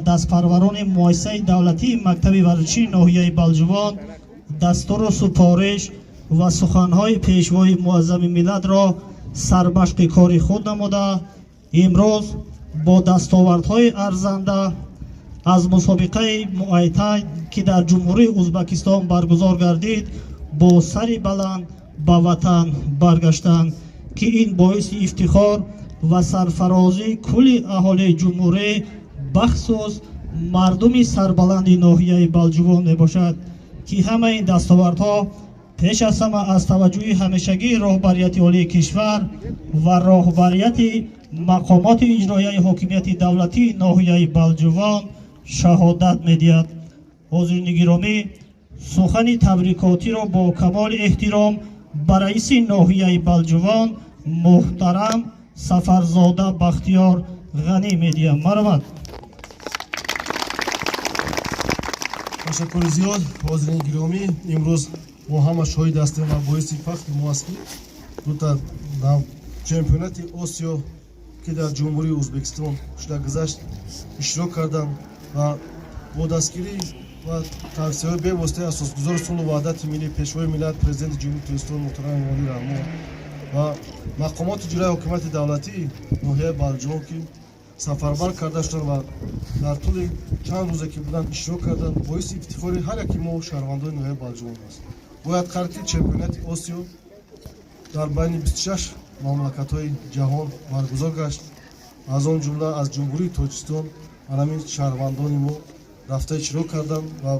дастпарварони муассисаи давлатии мактаби варзишии ноҳияи Балҷувон дастуру супориш ва суханҳои пешвои муаззами миллатро сармашқи кори худ намуда, имрӯз бо дастовардҳои арзанда аз мусобиқаи муайтан ки дар ҷумҳурии Узбекистон баргузор гардид, бо сари баланд ба ватан баргаштанд ки ин боиси ифтихор ва сарфарозии кулли аҳолии ҷумҳурӣ бахусус мардуми сарбаланди ноҳияи Балҷувон мебошад ки ҳамаи ин дастовардҳо пеш аз ҳама аз таваҷҷӯҳи ҳамешагии роҳбарияти олии кишвар ва роҳбарияти мақомоти иҷроияи ҳокимияти давлатии ноҳияи Балҷувон шаҳодат медиҳад. ҳозирини гиромӣ, сухани табрикотиро бо камоли эҳтиром ба раиси ноҳияи Балҷувон муҳтарам Сафарзода Бахтиёр ғанӣ медиҳам. марҳамат. ташаккури зиёд. ҳозирини гиромӣ, имрӯз бо ҳама шоҳид ҳастем ва боиси фахри мо аст ки дута чемпионати Осиё ки дар ҷумҳурии Ӯзбекистон шуда гузашт иштирок карданд ва бо дастгирӣ ва тавсияҳои бевоситаи асосгузори сулҳу ваҳдати миллӣ, пешвои миллат, президенти ҷумҳурии Туркистон муҳтарами Эмомалӣ Раҳмон ва мақомоти иҷроияи ҳокимияти давлатии ноҳияи Балҷувон ки сафарбар карда шуданд ва дар тӯли чанд рӯзе ки буданд иштирок карданд, боиси ифтихори ҳар яки мо шаҳрвандони ноҳияи Балҷувон аст. бояд қард ки чемпионати Осиё дар байни 26 мамлакатҳои ҷаҳон баргузор гашт. аз он ҷумла аз ҷумҳурии Тоҷикистон ҳамин шаҳрвандони мо рафта иштирок карданд ва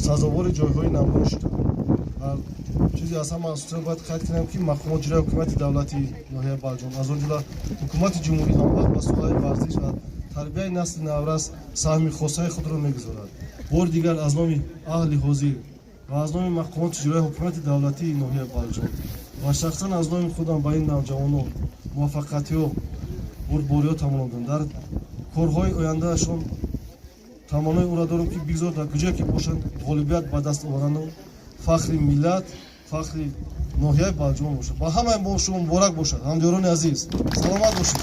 сазовори ҷойҳои намоёш шуданд. чизе аз ҳама асосиро бояд қайд кунем ки мақомоти иҷроияи ҳокимияти давлатии ноҳияи Балҷувон аз он ҷумла ҳукумати ҷумҳурӣ ҳамвақт ба соҳаи варзиш ва тарбияи насли наврас саҳми хосаи худро мегузорад. бори дигар аз номи аҳли ҳозир ва аз номи мақомоти иҷроияи ҳокимияти давлатии ноҳияи Балҷувон ва шахсан аз номи худам ба ин навҷавонон муваффақиятиҳо бурдбориҳо тамонондан дар корҳои ояндаашон тамонои ӯро дорем ки бигзор дар куҷое ки бошанд ғолибият ба даст оваранд, фахри миллат, фахри ноҳияи Балҷувон бошад. ба ҳамаи мо шумо муборак бошад. ҳамдиёрони азиз, саломат бошед.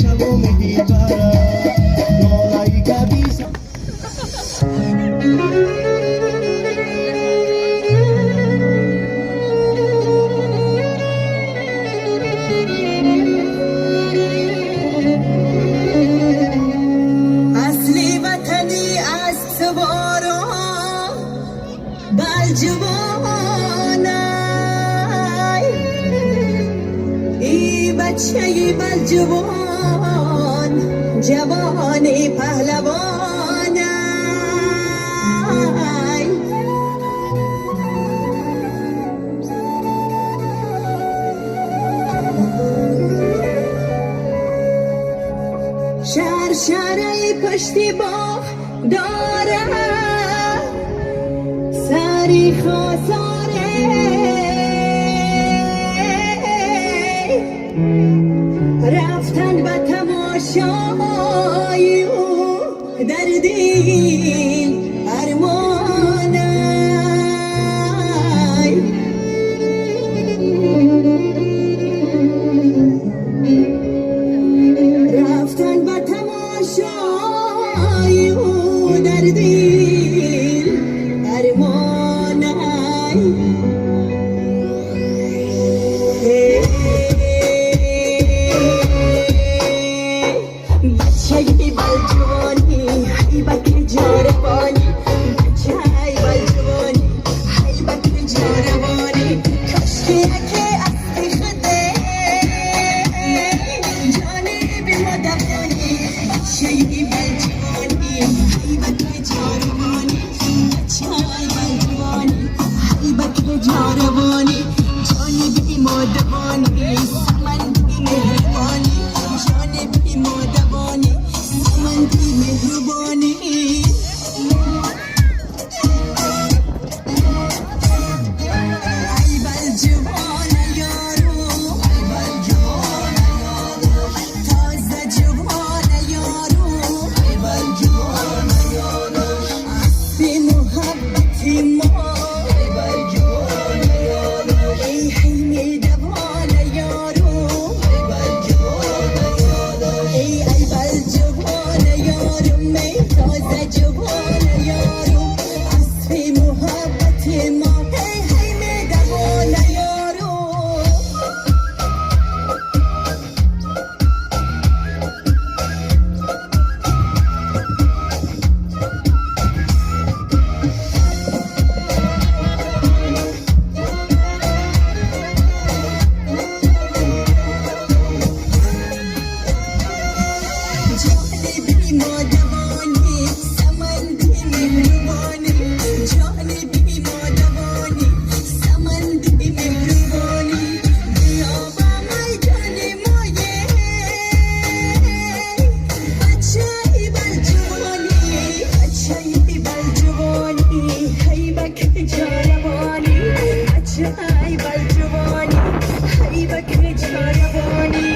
شب و مهی برا نارایی کبیز اصلی وطنی از سوارا بلجوانای ای بچه بلجوان جوانی پهلوانای شهر شهری پشتی باغ داره سری خساره رفتن به تماشای او در دل ارمانای رفتن به تماشای او در دل ارمانای بچه بلجوانی حیبک جاربانی بچه بلجوانی حیبک جاربانی کشکی که اصلی خده جانی بی مدفانی بچه بلجوانی حیبک جاربانی بچه بلجوانی حیبک جاربانی جانی بی مدفانی سمن بی مهربانی جانی بی مدفانی سمن بی مهربانی ای بلجوان یارو ای بلجوان یارو تازه جوان یارو ای بلجوان یارو بی محبتی ما ای بلجوان یارو ای حیمی دوان یارو ای بلجوان یارو ای بلجوان یارو می تازه جوان یارو اصفی محبتی ما ای حیمی دوان یارو جانی بی مادوانی سمن بی مهربانی جانی بی مادوانی سمن بی مهربانی بیا با میدان مایه بچه بلجوانی بچه بلجوانی حیبک جاربانی بچه بلجوانی حیبک جاربانی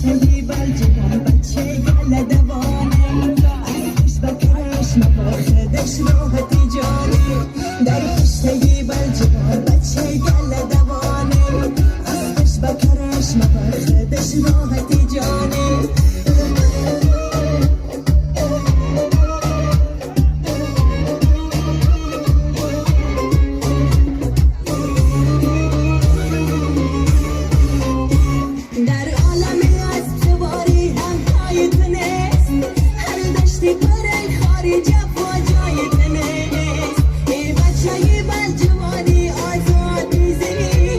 ای بلجوان بچه گل دوانه ازش بکرش مباخدش راحتی جانی در پشتگی بلجوان بچه گل دوانه ازش بکرش مباخدش راحتی جانی در عالم از سواری هم پایت نیست هر دشتی پرل خاری جفا جایت نیست ای بچه بلجوانی آزاد میزنی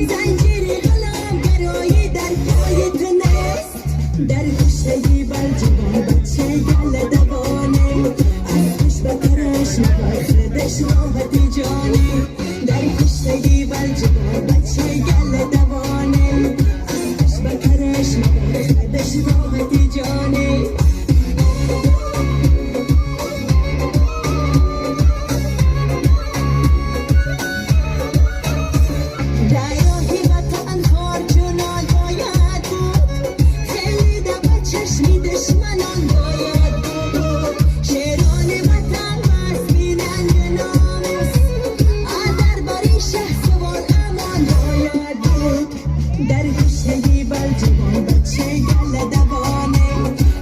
زنجیری غلام گرایی در پایت نیست در کشتگی بلجوان بچه گل دوانه ازش بکرش مباخدش راحتی جانی در کشتگی بلجوان بچه گل دوانه بکرش مباخدش راحتی جانی دایاهی وطن خار چنان باید بود خیلی دبه چشمی دشمنان باید بود شیران وطن بس بینن گشنگی بر جوان بچه گل دوانه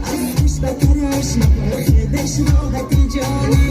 از خوش بترش نباخدش راحت جانه